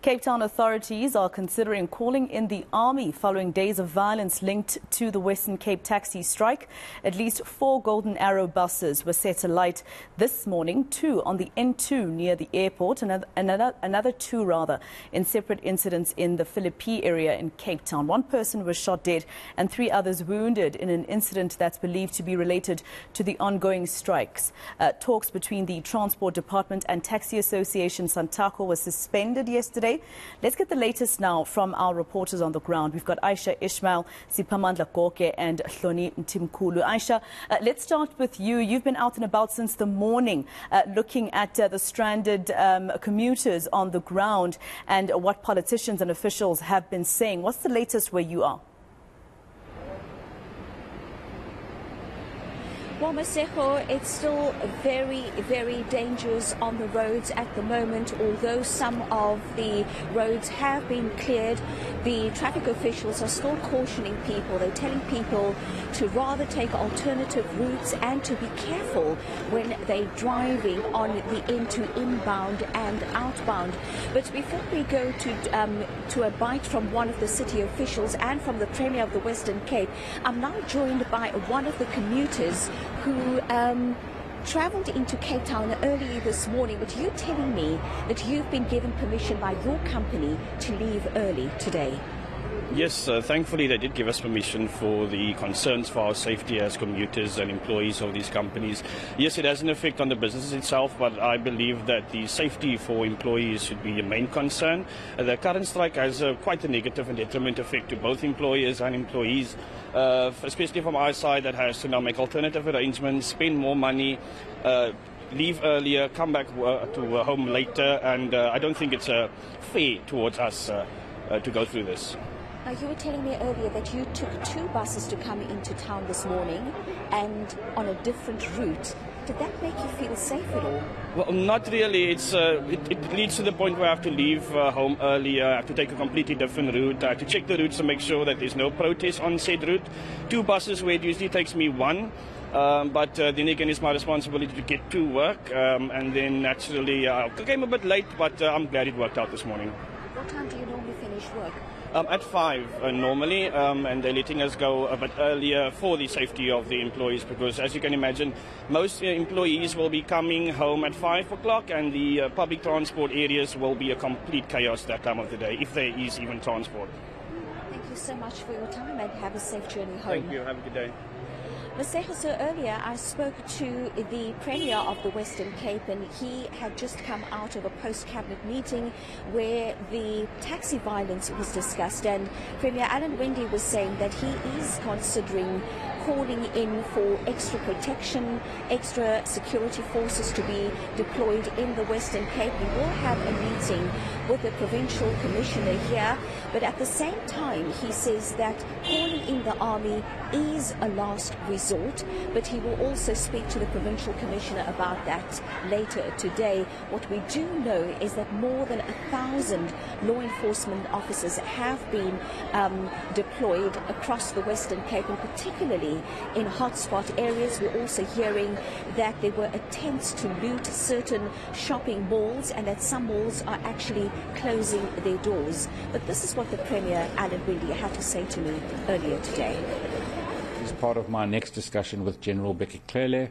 Cape Town authorities are considering calling in the army following days of violence linked to the Western Cape taxi strike. At least 4 Golden Arrow buses were set alight this morning, 2 on the N2 near the airport, and another 2 in separate incidents in the Philippi area in Cape Town. 1 person was shot dead and 3 others wounded in an incident that's believed to be related to the ongoing strikes. Talks between the Transport Department and Taxi Association Santako was suspended yesterday. Let's get the latest now from our reporters on the ground. We've got Ayesha Ismail, Siphamandla, Goge and Hloni Mthimkulu. Ayesha, let's start with you. You've been out and about since the morning looking at the stranded commuters on the ground and what politicians and officials have been saying. What's the latest where you are? Well, Masejo, it's still very, very dangerous on the roads at the moment. Although some of the roads have been cleared, the traffic officials are still cautioning people. They're telling people to rather take alternative routes and to be careful when they're driving on the N2 inbound and outbound. But before we go to a bite from one of the city officials and from the Premier of the Western Cape, I'm now joined by one of the commuters who travelled into Cape Town early this morning, but you're telling me that you've been given permission by your company to leave early today. Yes, thankfully they did give us permission for the concerns for our safety as commuters and employees of these companies. Yes, it has an effect on the business itself, but I believe that the safety for employees should be the main concern. The current strike has quite a negative and detrimental effect to both employers and employees, especially from our side that has to now make alternative arrangements, spend more money, leave earlier, come back to home later, and I don't think it's fair towards us to go through this. You were telling me earlier that you took 2 buses to come into town this morning and on a different route. Did that make you feel safe at all? Well, not really. It leads to the point where I have to leave home earlier. I have to take a completely different route. I have to check the routes to make sure that there's no protest on said route. 2 buses where it usually takes me 1. But then again, it's my responsibility to get to work. And then naturally, I came a bit late, but I'm glad it worked out this morning. What time do you normally finish work? At 5 normally, and they're letting us go a bit earlier for the safety of the employees, because as you can imagine, most employees will be coming home at 5 o'clock, and the public transport areas will be a complete chaos that time of the day, if there is even transport. Thank you so much for your time and have a safe journey home. Thank you. Have a good day. Masejo, so earlier I spoke to the Premier of the Western Cape, and he had just come out of a post-cabinet meeting where the taxi violence was discussed, and Premier Alan Wendy was saying that he is considering calling in for extra protection, extra security forces to be deployed in the Western Cape. He will have a meeting with the provincial commissioner here, but at the same time he says that calling in the army is a last resort, but he will also speak to the provincial commissioner about that later today. What we do know is that more than 1,000 law enforcement officers have been deployed across the Western Cape, and particularly in hotspot areas. We're also hearing that there were attempts to loot certain shopping malls, and that some malls are actually closing their doors. But this is what the Premier, Alan Wendy, had to say to me earlier today. As part of my next discussion with General Bekeklele,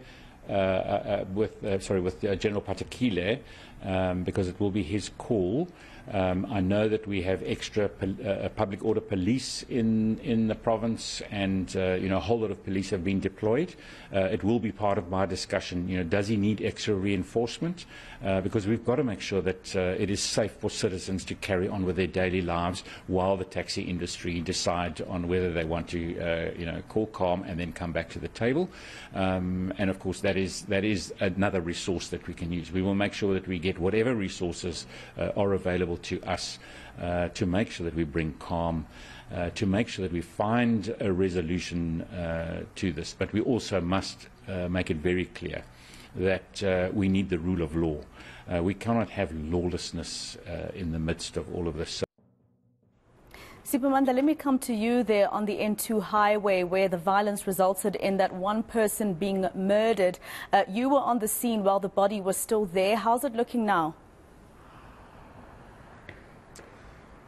with General Patakile, because it will be his call. I know that we have extra public order police in the province, and a whole lot of police have been deployed. It will be part of my discussion. Does he need extra reinforcement? Because we've got to make sure that it is safe for citizens to carry on with their daily lives while the taxi industry decide on whether they want to, call calm and then come back to the table. And of course, that is another resource that we can use. We will make sure that we get whatever resources are available to us to make sure that we bring calm, to make sure that we find a resolution to this. But we also must make it very clear that we need the rule of law. We cannot have lawlessness in the midst of all of this. Siphamandla, let me come to you there on the N2 highway where the violence resulted in that 1 person being murdered. You were on the scene while the body was still there. How's it looking now?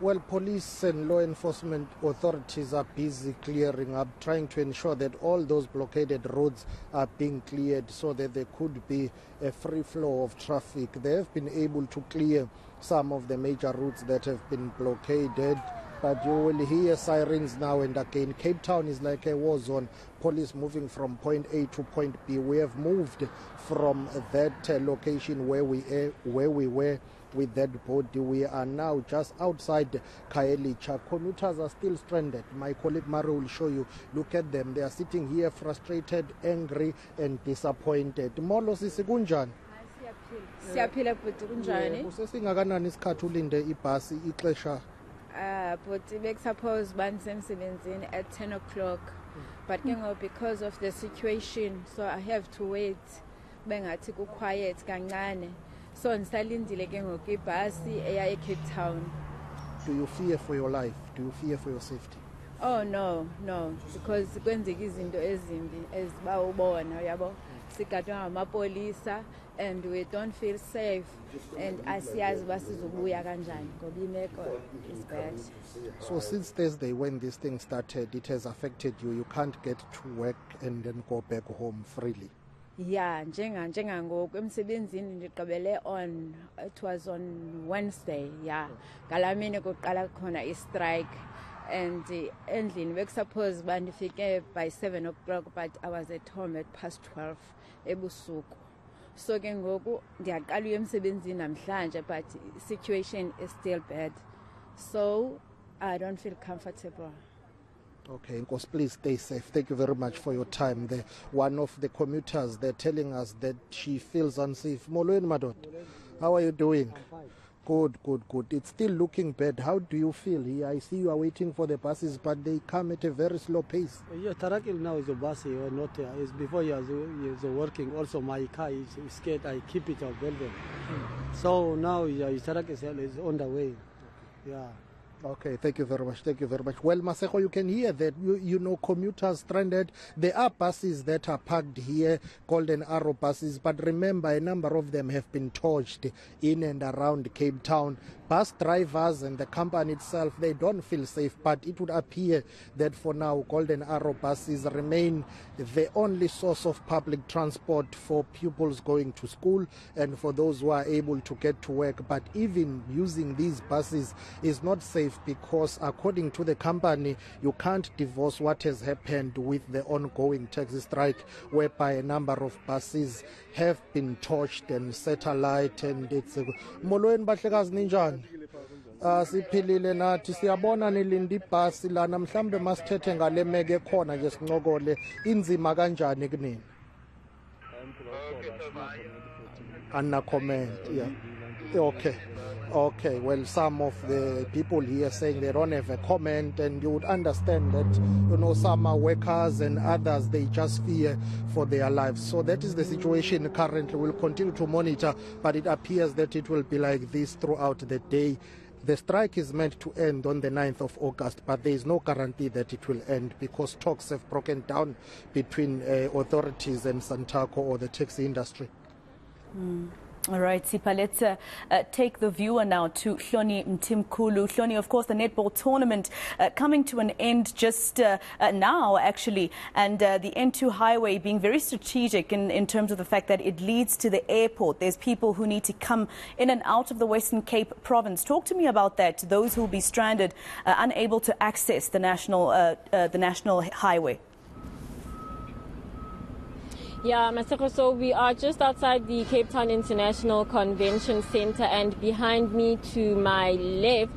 Well, police and law enforcement authorities are busy clearing up, trying to ensure that all those blockaded roads are being cleared so that there could be a free flow of traffic. They have been able to clear some of the major routes that have been blockaded, but you will hear sirens now and again. Cape Town is like a war zone, police moving from point A to point B. We have moved from that location where we were with that body. We are now just outside Khayelitsha. Commuters are still stranded. My colleague Maro will show you. Look at them. They are sitting here frustrated, angry and disappointed. Molo sisikunjani? Siyaphila futhi kunjani? Kusesingakanani isikhathi ulinde ibhasi ixesha? But bekusuppose bansemsebenzini at 10 o'clock. But because of the situation, so I have to wait. Bengathi ku quiet kancane. So ngisalindile ke ngoku ibhasi eya eCape Town. Do you fear for your life? Do you fear for your safety? Oh no, because kwenzeka izinto ezimbi ezibawubona yabo. Sigadwa ngamapolisa and we don't feel safe and asiyazi basizobuya kanjani ngoba imeko is bad. So since Thursday when this thing started, it has affected you. You can't get to work and then go back home freely. Yeah, njengangoku emsebenzini ndiqabele it was on Wednesday, yeah. Ngalamini kuqala khona i-strike and endlini bekusuppose bandifike by 7 o'clock but I was at home at past 12 ebusuku. So ke ngoku ndiyaqala uya emsebenzini namhlanje but situation is still bad. So I don't feel comfortable. Okay, Nkos, please stay safe. Thank you very much for your time. One of the commuters, they're telling us that she feels unsafe. Molweni Madod, how are you doing? I'm fine. Good. It's still looking bad. How do you feel here? I see you are waiting for the buses, but they come at a very slow pace. Yeah, Tarakil now is a bus or not. It's before he is working. Also, my car is scared. I keep it on building. So now Tarakil is on the way. Yeah. Okay, thank you very much. Well, Maseko, you can hear that, you know, commuters stranded. There are buses that are parked here, Golden Arrow buses, but remember, a number of them have been torched in and around Cape Town. Bus drivers and the company itself, they don't feel safe, but it would appear that for now, Golden Arrow buses remain the only source of public transport for pupils going to school and for those who are able to get to work. But even using these buses is not safe because, according to the company, you can't divorce what has happened with the ongoing taxi strike, whereby a number of buses have been torched and satellite, and it's molweni bahlekazi ninjani. Siphilile nathi siyabona nilinde ibhasi lana mhlambe masithethe ngale meke ekhona nje sincokole inzima kanjani kunini. Anna comment, yeah. Okay, well, some of the people here saying they don't have a comment, and you would understand that, you know, some are workers and others, they just fear for their lives. So that is the situation currently. We'll continue to monitor, but it appears that it will be like this throughout the day. The strike is meant to end on the 9th of August, but there is no guarantee that it will end because talks have broken down between authorities and Santaco or the taxi industry. All right, Sipa, let's take the viewer now to Hloni Mthimkulu. Hloni, of course, the netball tournament coming to an end just now, actually, and the N2 highway being very strategic in terms of the fact that it leads to the airport. There's people who need to come in and out of the Western Cape province. Talk to me about that, those who will be stranded, unable to access the national highway. Yeah, Maseko, so we are just outside the Cape Town International Convention Center, and behind me to my left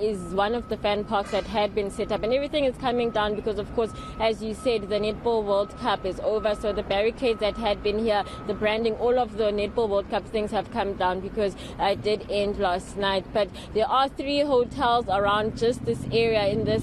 is one of the fan parks that had been set up, and everything is coming down because, of course, as you said, the Netball World Cup is over, so the barricades that had been here, the branding, all of the Netball World Cup things have come down because it did end last night. But there are 3 hotels around just this area in this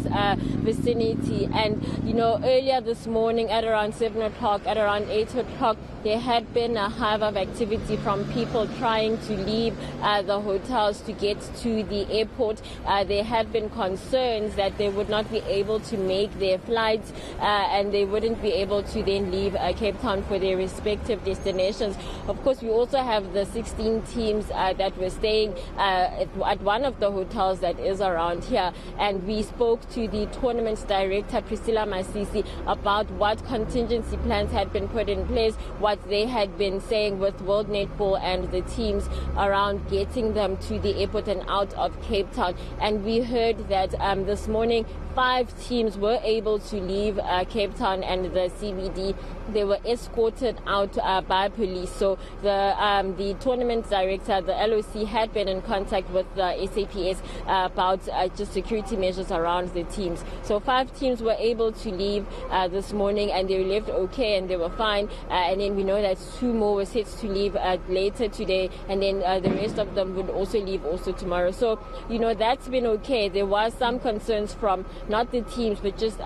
vicinity, and, you know, earlier this morning at around 7 o'clock, at around 8 o'clock, there had been a hive of activity from people trying to leave the hotels to get to the airport. There had been concerns that they would not be able to make their flights and they wouldn't be able to then leave Cape Town for their respective destinations. Of course, we also have the 16 teams that were staying at one of the hotels that is around here, and we spoke to the tournament director Priscilla Masisi about what contingency plans had been put in place, what they had been saying with World Netball and the teams around getting them to the airport and out of Cape Town. And we heard that this morning 5 teams were able to leave Cape Town and the CBD. They were escorted out by police. So the tournament director, the LOC, had been in contact with the SAPS about just security measures around the teams. So 5 teams were able to leave this morning, and they left okay and they were fine. And then we know that 2 more were set to leave later today, and then the rest of them would also leave also tomorrow. So, you know, that's been okay. There was some concerns from not the teams, but just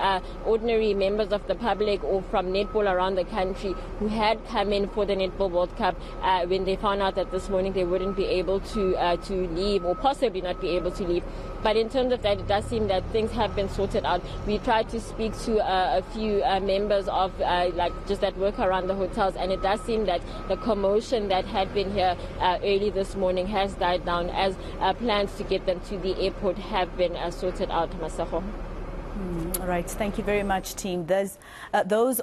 ordinary members of the public or from netball around the country who had come in for the Netball World Cup when they found out that this morning they wouldn't be able to leave, or possibly not be able to leave. But in terms of that, it does seem that things have been sorted out. We tried to speak to a few members of like just that work around the hotels, and it does seem that the commotion that had been here early this morning has died down as plans to get them to the airport have been sorted out. Masako. All right, thank you very much, team. Those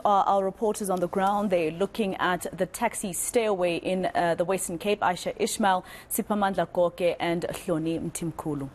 are our reporters on the ground. They're looking at the taxi stairway in the Western Cape. Ayesha Ismail, Siphamandla, Goge and Hloni Mthimkulu.